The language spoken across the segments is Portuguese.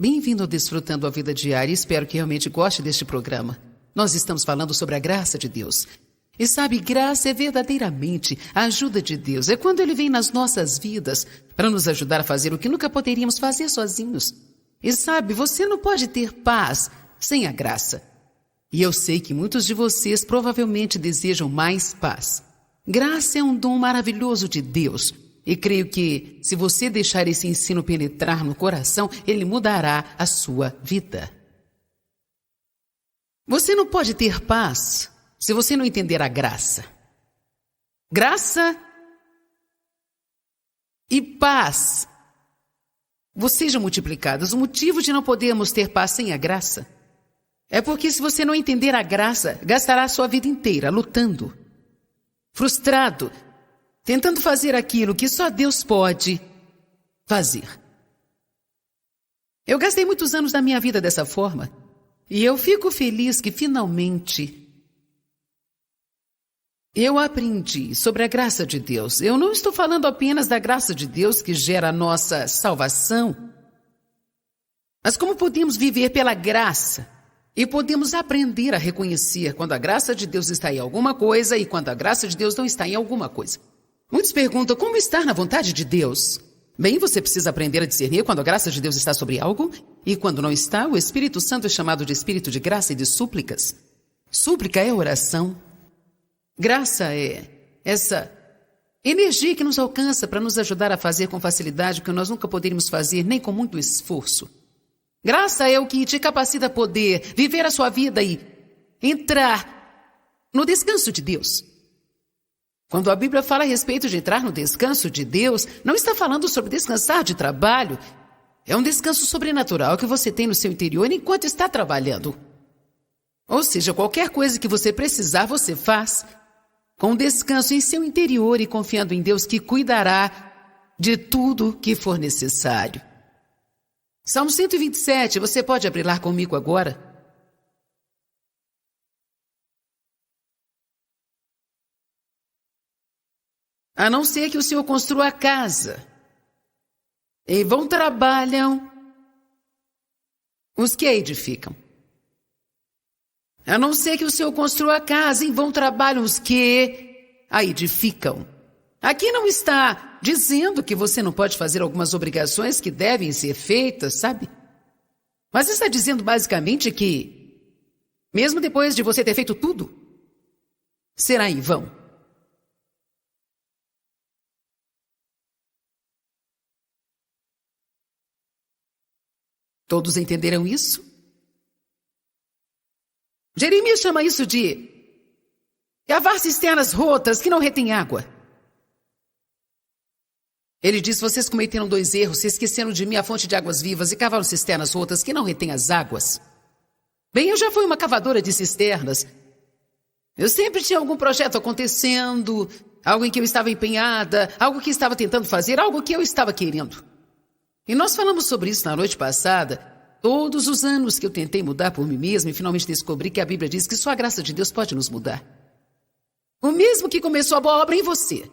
Bem-vindo ao Desfrutando a Vida Diária. Espero que realmente goste deste programa. Nós estamos falando sobre a graça de Deus. E sabe, graça é verdadeiramente a ajuda de Deus. É quando Ele vem nas nossas vidas para nos ajudar a fazer o que nunca poderíamos fazer sozinhos. E sabe, você não pode ter paz sem a graça. E eu sei que muitos de vocês provavelmente desejam mais paz. Graça é um dom maravilhoso de Deus. E creio que, se você deixar esse ensino penetrar no coração, ele mudará a sua vida. Você não pode ter paz se você não entender a graça. Graça e paz sejam multiplicadas. O motivo de não podermos ter paz sem a graça é porque, se você não entender a graça, gastará a sua vida inteira lutando, frustrado, tentando fazer aquilo que só Deus pode fazer. Eu gastei muitos anos da minha vida dessa forma, e eu fico feliz que finalmente eu aprendi sobre a graça de Deus. Eu não estou falando apenas da graça de Deus que gera a nossa salvação, mas como podemos viver pela graça e podemos aprender a reconhecer quando a graça de Deus está em alguma coisa e quando a graça de Deus não está em alguma coisa. Muitos perguntam como estar na vontade de Deus. Bem, você precisa aprender a discernir quando a graça de Deus está sobre algo e quando não está. O Espírito Santo é chamado de Espírito de graça e de súplicas. Súplica é oração. Graça é essa energia que nos alcança para nos ajudar a fazer com facilidade o que nós nunca poderíamos fazer, nem com muito esforço. Graça é o que te capacita a poder viver a sua vida e entrar no descanso de Deus. Quando a Bíblia fala a respeito de entrar no descanso de Deus, não está falando sobre descansar de trabalho. É um descanso sobrenatural que você tem no seu interior enquanto está trabalhando. Ou seja, qualquer coisa que você precisar, você faz com descanso em seu interior e confiando em Deus que cuidará de tudo que for necessário. Salmo 127, você pode abrir lá comigo agora? A não ser que o Senhor construa a casa. Em vão trabalham os que a edificam. A não ser que o Senhor construa a casa, em vão trabalham os que a edificam. Aqui não está dizendo que você não pode fazer algumas obrigações que devem ser feitas, sabe? Mas está dizendo basicamente que, mesmo depois de você ter feito tudo, será em vão. Todos entenderam isso? Jeremias chama isso de cavar cisternas rotas que não retêm água. Ele diz: vocês cometeram 2 erros, se esqueceram de mim, a fonte de águas vivas, e cavaram cisternas rotas que não retêm as águas. Bem, eu já fui uma cavadora de cisternas. Eu sempre tinha algum projeto acontecendo, algo em que eu estava empenhada, algo que estava tentando fazer, algo que eu estava querendo. E nós falamos sobre isso na noite passada. Todos os anos que eu tentei mudar por mim mesma e finalmente descobri que a Bíblia diz que só a graça de Deus pode nos mudar. O mesmo que começou a boa obra em você,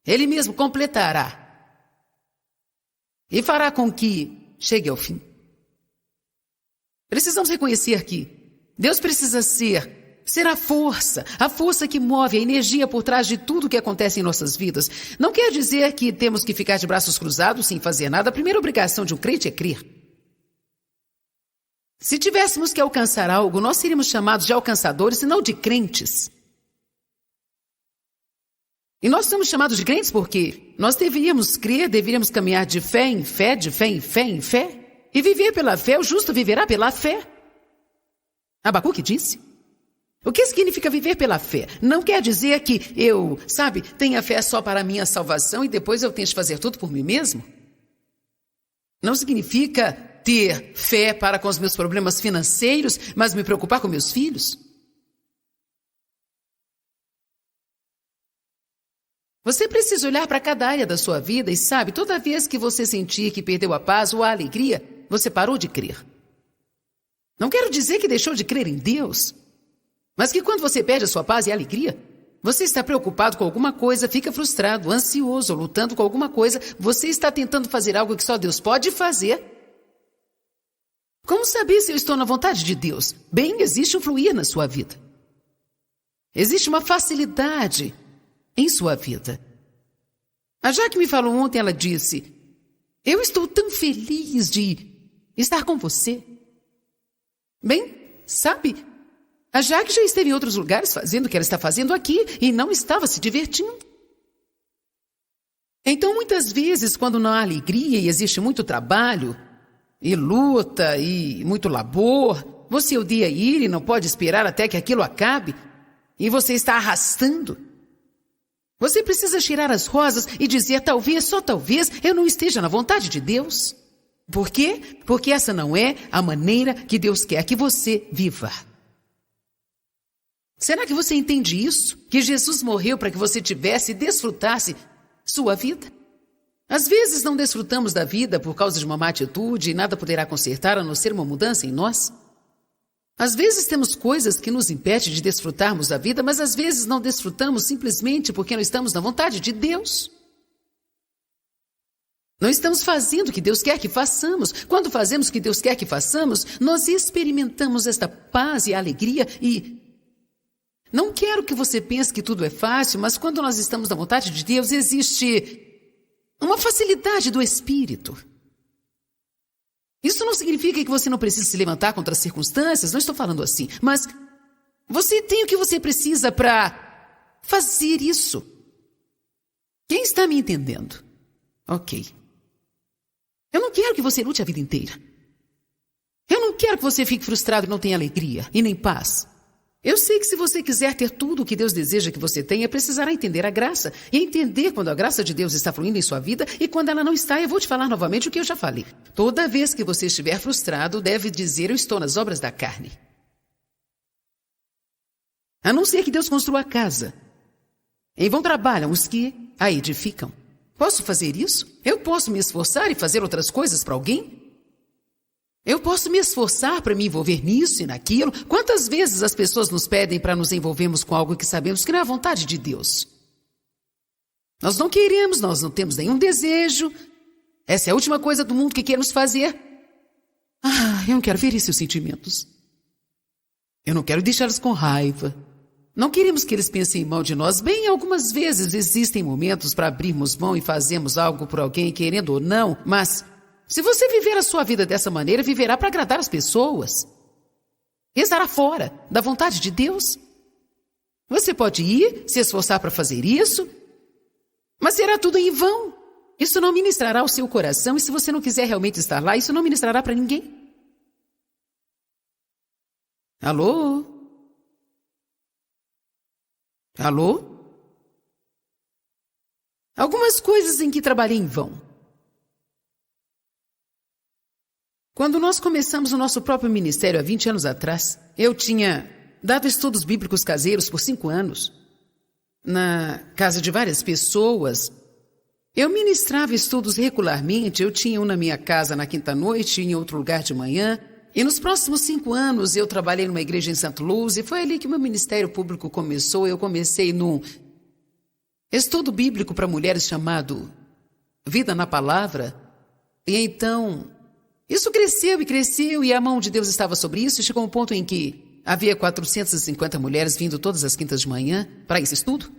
Ele mesmo completará e fará com que chegue ao fim. Precisamos reconhecer que Deus precisa ser a força que move, a energia por trás de tudo que acontece em nossas vidas. Não quer dizer que temos que ficar de braços cruzados sem fazer nada. A primeira obrigação de um crente é crer. Se tivéssemos que alcançar algo, nós seríamos chamados de alcançadores e não de crentes. E nós somos chamados de crentes porque nós deveríamos crer, deveríamos caminhar de fé em fé, de fé em fé em fé, e viver pela fé. O justo viverá pela fé. Abacuque disse. O que significa viver pela fé? Não quer dizer que eu, tenha fé só para a minha salvação e depois eu tenho de fazer tudo por mim mesmo. Não significa ter fé para com os meus problemas financeiros, mas me preocupar com meus filhos. Você precisa olhar para cada área da sua vida e toda vez que você sentir que perdeu a paz ou a alegria, você parou de crer. Não quero dizer que deixou de crer em Deus, mas que quando você perde a sua paz e a alegria, você está preocupado com alguma coisa, fica frustrado, ansioso, lutando com alguma coisa, você está tentando fazer algo que só Deus pode fazer. Como saber se eu estou na vontade de Deus? Bem, existe um fluir na sua vida. Existe uma facilidade em sua vida. A Jaque me falou ontem, ela disse: eu estou tão feliz de estar com você. Bem, sabe, a Jaque já esteve em outros lugares fazendo o que ela está fazendo aqui e não estava se divertindo. Então, muitas vezes, quando não há alegria e existe muito trabalho, e luta, e muito labor, você odeia ir e não pode esperar até que aquilo acabe, e você está arrastando. Você precisa cheirar as rosas e dizer: talvez, só talvez, eu não esteja na vontade de Deus. Por quê? Porque essa não é a maneira que Deus quer que você viva. Será que você entende isso? Que Jesus morreu para que você tivesse e desfrutasse sua vida? Às vezes não desfrutamos da vida por causa de uma má atitude e nada poderá consertar a não ser uma mudança em nós. Às vezes temos coisas que nos impedem de desfrutarmos da vida, mas às vezes não desfrutamos simplesmente porque não estamos na vontade de Deus. Não estamos fazendo o que Deus quer que façamos. Quando fazemos o que Deus quer que façamos, nós experimentamos esta paz e alegria e... Não quero que você pense que tudo é fácil, mas quando nós estamos na vontade de Deus, existe uma facilidade do Espírito. Isso não significa que você não precisa se levantar contra as circunstâncias, não estou falando assim, mas você tem o que você precisa para fazer isso. Quem está me entendendo? Ok. Eu não quero que você lute a vida inteira. Eu não quero que você fique frustrado e não tenha alegria e nem paz. Eu sei que se você quiser ter tudo o que Deus deseja que você tenha, precisará entender a graça. E entender quando a graça de Deus está fluindo em sua vida e quando ela não está. Eu vou te falar novamente o que eu já falei. Toda vez que você estiver frustrado, deve dizer: eu estou nas obras da carne. A não ser que Deus construa a casa. Em vão trabalham os que a edificam. Posso fazer isso? Eu posso me esforçar e fazer outras coisas para alguém? Eu posso me esforçar para me envolver nisso e naquilo. Quantas vezes as pessoas nos pedem para nos envolvermos com algo que sabemos que não é a vontade de Deus? Nós não queremos, nós não temos nenhum desejo. Essa é a última coisa do mundo que queremos fazer. Eu não quero ferir seus sentimentos. Eu não quero deixá-los com raiva. Não queremos que eles pensem mal de nós. Bem, algumas vezes existem momentos para abrirmos mão e fazermos algo por alguém, querendo ou não, mas... se você viver a sua vida dessa maneira, viverá para agradar as pessoas. Estará fora da vontade de Deus. Você pode ir, se esforçar para fazer isso, mas será tudo em vão. Isso não ministrará o seu coração, e se você não quiser realmente estar lá, isso não ministrará para ninguém. Alô? Alô? Algumas coisas em que trabalhei em vão. Quando nós começamos o nosso próprio ministério há 20 anos atrás, eu tinha dado estudos bíblicos caseiros por 5 anos. Na casa de várias pessoas, eu ministrava estudos regularmente. Eu tinha um na minha casa na quinta-noite e em outro lugar de manhã. E nos próximos 5 anos eu trabalhei numa igreja em St. Louis e foi ali que meu ministério público começou. Eu comecei num estudo bíblico para mulheres chamado Vida na Palavra. E então... isso cresceu e cresceu e a mão de Deus estava sobre isso. Chegou um ponto em que havia 450 mulheres vindo todas as quintas de manhã para esse estudo.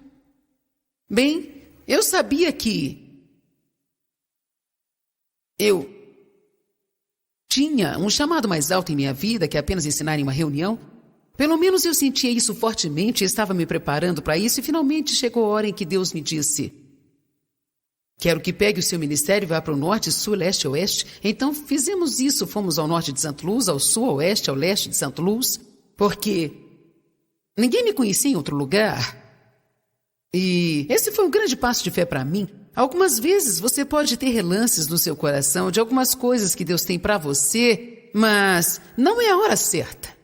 Bem, eu sabia que eu tinha um chamado mais alto em minha vida que apenas ensinar em uma reunião. Pelo menos eu sentia isso fortemente e estava me preparando para isso. E finalmente chegou a hora em que Deus me disse: quero que pegue o seu ministério e vá para o norte, sul, leste, oeste. Então fizemos isso, fomos ao norte de St. Louis, ao sul, ao oeste, ao leste de St. Louis, porque ninguém me conhecia em outro lugar. E esse foi um grande passo de fé para mim. Algumas vezes você pode ter relances no seu coração de algumas coisas que Deus tem para você, mas não é a hora certa.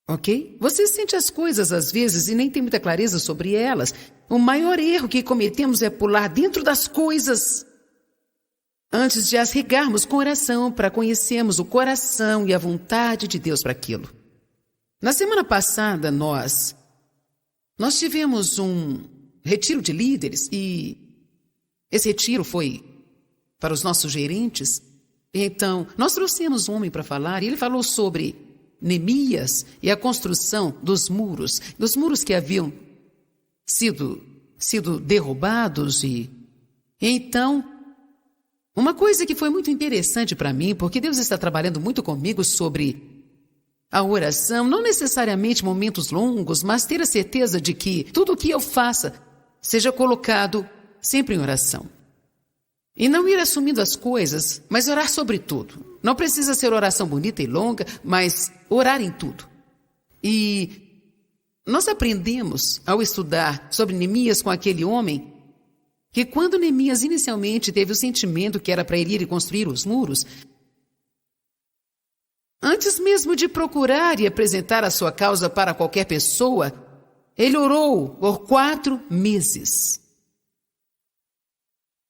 Ok? Você sente as coisas às vezes e nem tem muita clareza sobre elas. O maior erro que cometemos é pular dentro das coisas antes de as regarmos com oração para conhecermos o coração e a vontade de Deus para aquilo. Na semana passada, nós tivemos um retiro de líderes e esse retiro foi para os nossos gerentes. Então, nós trouxemos um homem para falar e ele falou sobre Neemias e a construção dos muros que haviam sido derrubados. E então, uma coisa que foi muito interessante para mim, porque Deus está trabalhando muito comigo sobre a oração, não necessariamente momentos longos, mas ter a certeza de que tudo o que eu faça seja colocado sempre em oração. E não ir assumindo as coisas, mas orar sobre tudo. Não precisa ser oração bonita e longa, mas orar em tudo. E nós aprendemos, ao estudar sobre Neemias com aquele homem, que quando Neemias inicialmente teve o sentimento que era para ele ir e construir os muros, antes mesmo de procurar e apresentar a sua causa para qualquer pessoa, ele orou por 4 meses.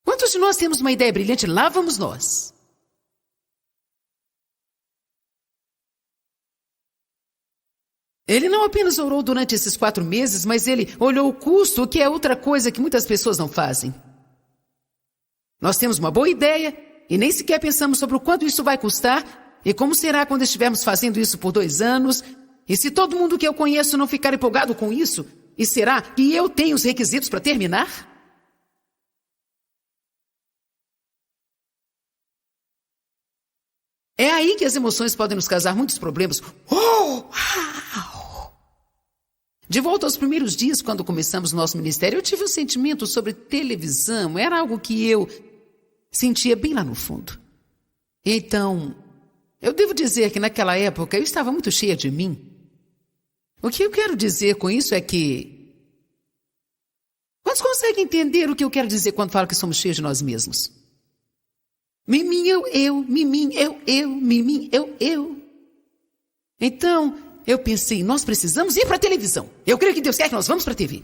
Quantos de nós temos uma ideia brilhante? Lá vamos nós. Ele não apenas orou durante esses 4 meses, mas ele olhou o custo, o que é outra coisa que muitas pessoas não fazem. Nós temos uma boa ideia e nem sequer pensamos sobre o quanto isso vai custar e como será quando estivermos fazendo isso por 2 anos. E se todo mundo que eu conheço não ficar empolgado com isso, e será que eu tenho os requisitos para terminar? É aí que as emoções podem nos causar muitos problemas. De volta aos primeiros dias, quando começamos nosso ministério, eu tive um sentimento sobre televisão. Era algo que eu sentia bem lá no fundo. Então, eu devo dizer que naquela época eu estava muito cheia de mim. O que eu quero dizer com isso é que... Quantos conseguem entender o que eu quero dizer quando falo que somos cheios de nós mesmos? Mimim, mimim, mimim, eu. Então, eu pensei, nós precisamos ir para a televisão. Eu creio que Deus quer que nós vamos para a TV.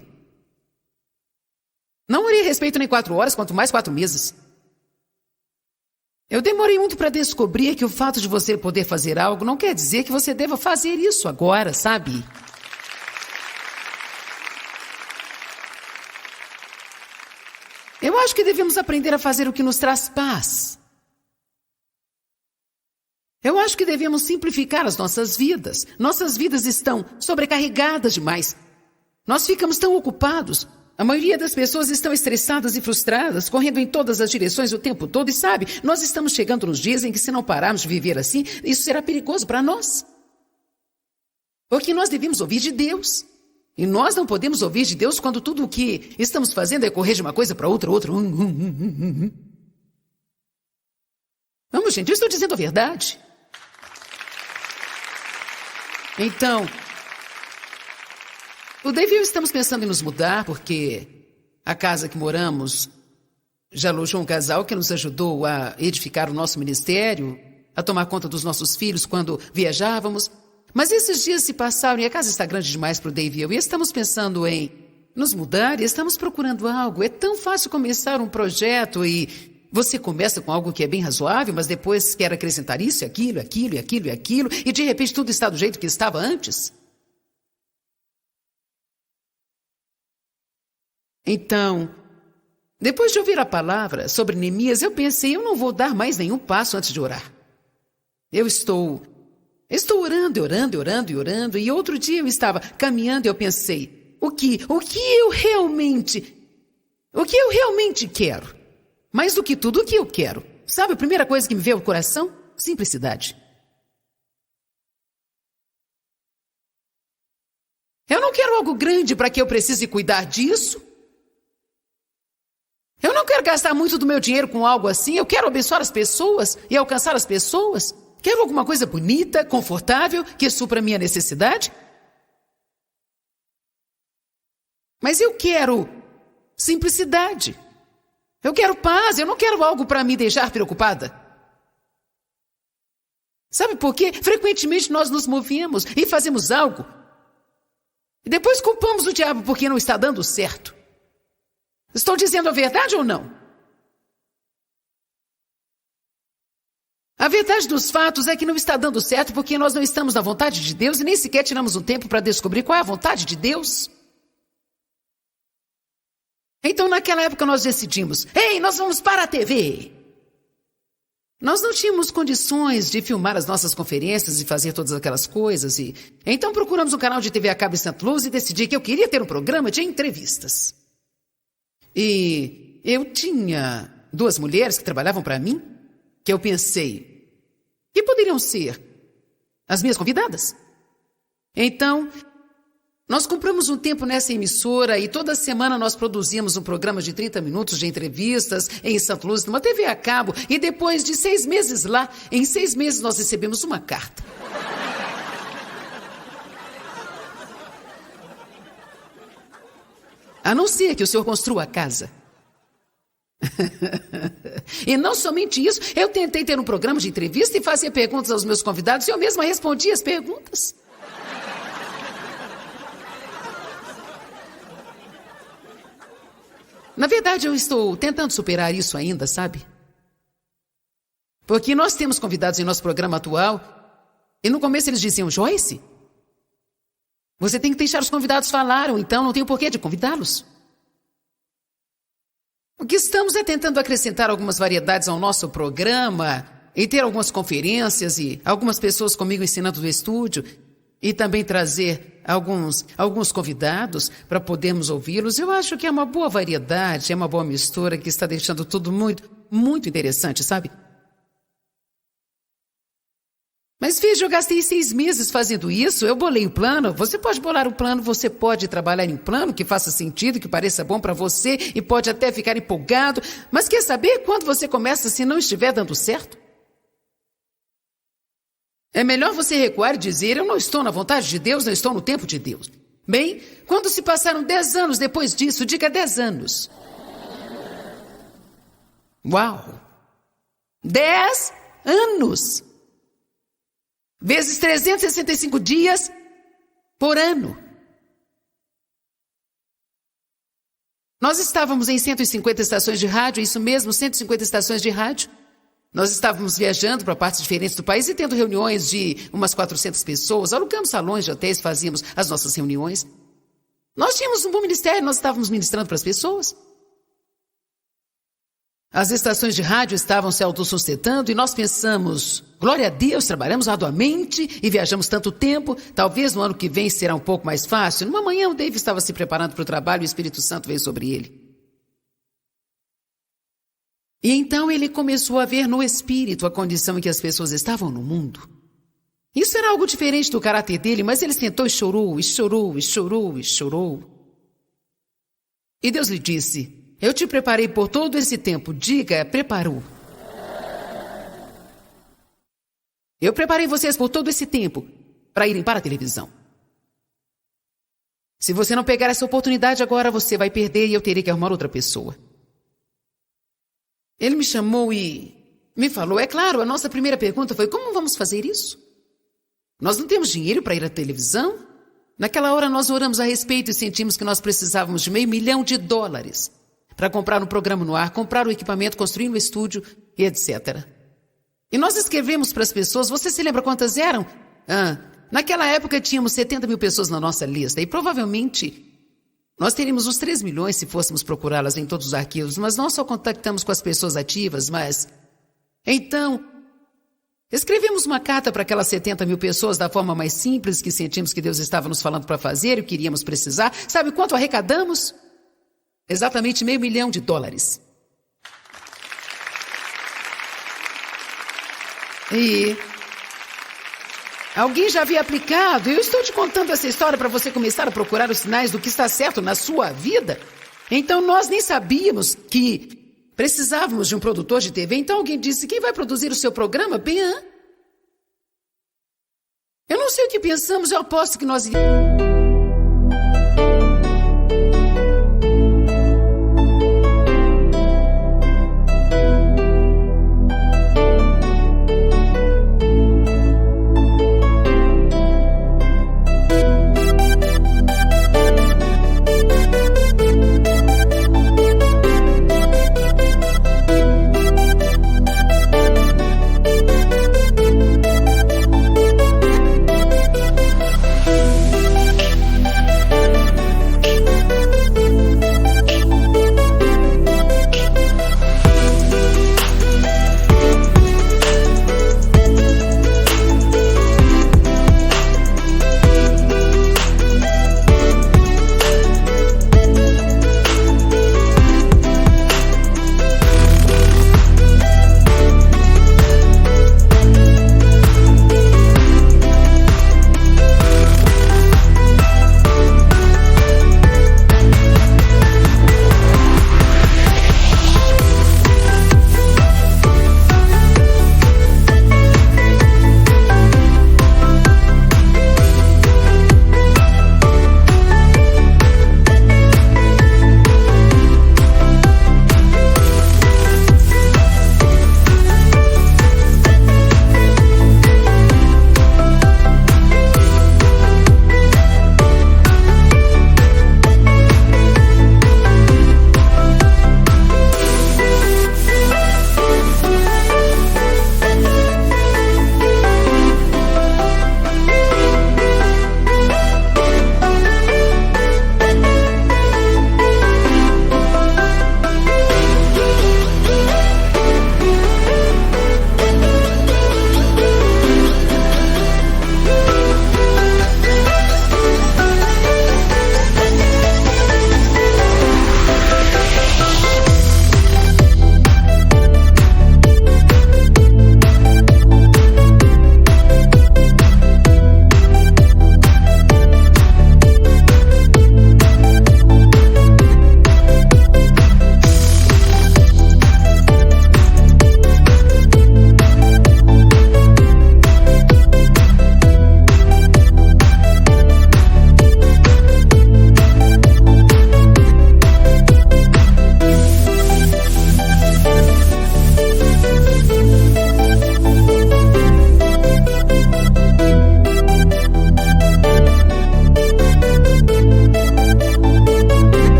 Não orei a respeito nem 4 horas, quanto mais 4 meses. Eu demorei muito para descobrir que o fato de você poder fazer algo não quer dizer que você deva fazer isso agora, sabe? Eu acho que devemos aprender a fazer o que nos traz paz. Eu acho que devemos simplificar as nossas vidas. Nossas vidas estão sobrecarregadas demais. Nós ficamos tão ocupados. A maioria das pessoas estão estressadas e frustradas, correndo em todas as direções o tempo todo. E sabe, nós estamos chegando nos dias em que se não pararmos de viver assim, isso será perigoso para nós. Porque nós devemos ouvir de Deus. E nós não podemos ouvir de Deus quando tudo o que estamos fazendo é correr de uma coisa para outra. Vamos, gente, eu estou dizendo a verdade. Então, o David e eu estamos pensando em nos mudar porque a casa que moramos já alojou um casal que nos ajudou a edificar o nosso ministério, a tomar conta dos nossos filhos quando viajávamos. Mas esses dias se passaram e a casa está grande demais para o David e eu. E estamos pensando em nos mudar e estamos procurando algo. É tão fácil começar um projeto e você começa com algo que é bem razoável, mas depois quer acrescentar isso, aquilo, e de repente tudo está do jeito que estava antes. Então, depois de ouvir a palavra sobre Neemias, eu pensei, eu não vou dar mais nenhum passo antes de orar. Eu estou orando, e outro dia eu estava caminhando e eu pensei, o que eu realmente quero? Mais do que tudo, o que eu quero? Sabe a primeira coisa que me veio ao coração? Simplicidade. Eu não quero algo grande para que eu precise cuidar disso. Eu não quero gastar muito do meu dinheiro com algo assim. Eu quero abençoar as pessoas e alcançar as pessoas. Quero alguma coisa bonita, confortável, que supra a minha necessidade. Mas eu quero simplicidade. Eu quero paz, eu não quero algo para me deixar preocupada. Sabe por quê? Frequentemente nós nos movemos e fazemos algo. E depois culpamos o diabo porque não está dando certo. Estou dizendo a verdade ou não? A verdade dos fatos é que não está dando certo porque nós não estamos na vontade de Deus e nem sequer tiramos um tempo para descobrir qual é a vontade de Deus. Então, naquela época, nós decidimos, ei, nós vamos para a TV. Nós não tínhamos condições de filmar as nossas conferências e fazer todas aquelas coisas. Então procuramos um canal de TV a cabo em St. Louis e decidi que eu queria ter um programa de entrevistas. E eu tinha 2 mulheres que trabalhavam para mim, que eu pensei que poderiam ser as minhas convidadas. Então, nós compramos um tempo nessa emissora e toda semana nós produzíamos um programa de 30 minutos de entrevistas em St. Louis, numa TV a cabo. E depois de 6 meses lá, em 6 meses nós recebemos uma carta. A não ser que o senhor construa a casa. E não somente isso, eu tentei ter um programa de entrevista e fazia perguntas aos meus convidados e eu mesma respondia as perguntas. Na verdade, eu estou tentando superar isso ainda, sabe? Porque nós temos convidados em nosso programa atual e no começo eles diziam, Joyce, você tem que deixar os convidados falar, ou então não tem o porquê de convidá-los. O que estamos é tentando acrescentar algumas variedades ao nosso programa e ter algumas conferências e algumas pessoas comigo ensinando no estúdio e também trazer alguns convidados para podermos ouvi-los. Eu acho que é uma boa variedade, é uma boa mistura que está deixando tudo muito, muito interessante, sabe? Mas veja, eu gastei 6 meses fazendo isso, eu bolei o plano. Você pode bolar o plano, você pode trabalhar em plano que faça sentido, que pareça bom para você e pode até ficar empolgado. Mas quer saber quando você começa se não estiver dando certo? É melhor você recuar e dizer, eu não estou na vontade de Deus, não estou no tempo de Deus. Bem, quando se passaram 10 anos depois disso, diga 10 anos. Uau! 10 anos! Vezes 365 dias por ano. Nós estávamos em 150 estações de rádio, isso mesmo, 150 estações de rádio. Nós estávamos viajando para partes diferentes do país e tendo reuniões de umas 400 pessoas. Alugamos salões de hotéis, fazíamos as nossas reuniões. Nós tínhamos um bom ministério, nós estávamos ministrando para as pessoas. As estações de rádio estavam se autossustentando e nós pensamos, glória a Deus, trabalhamos arduamente e viajamos tanto tempo, talvez no ano que vem será um pouco mais fácil. Numa manhã o Dave estava se preparando para o trabalho e o Espírito Santo veio sobre ele. E então ele começou a ver no Espírito a condição em que as pessoas estavam no mundo. Isso era algo diferente do caráter dele, mas ele sentou e chorou, e chorou, e chorou, e chorou. E Deus lhe disse, eu te preparei por todo esse tempo. Diga, preparou. Eu preparei vocês por todo esse tempo para irem para a televisão. Se você não pegar essa oportunidade agora, você vai perder e eu terei que arrumar outra pessoa. Ele me chamou e me falou, é claro, a nossa primeira pergunta foi, como vamos fazer isso? Nós não temos dinheiro para ir à televisão? Naquela hora nós oramos a respeito e sentimos que nós precisávamos de $500 mil para comprar um programa no ar, comprar o equipamento, construir um estúdio e etc. E nós escrevemos para as pessoas, você se lembra quantas eram? Naquela época tínhamos 70 mil pessoas na nossa lista e provavelmente nós teríamos uns 3 milhões se fôssemos procurá-las em todos os arquivos, mas nós só contactamos com as pessoas ativas, mas... Então, escrevemos uma carta para aquelas 70 mil pessoas da forma mais simples que sentimos que Deus estava nos falando para fazer e o que iríamos precisar. Sabe quanto arrecadamos? Exatamente $500 mil. E alguém já havia aplicado. Eu estou te contando essa história para você começar a procurar os sinais do que está certo na sua vida. Então nós nem sabíamos que precisávamos de um produtor de TV. Então alguém disse, quem vai produzir o seu programa? Ben. Eu não sei o que pensamos, eu aposto que nós iríamos...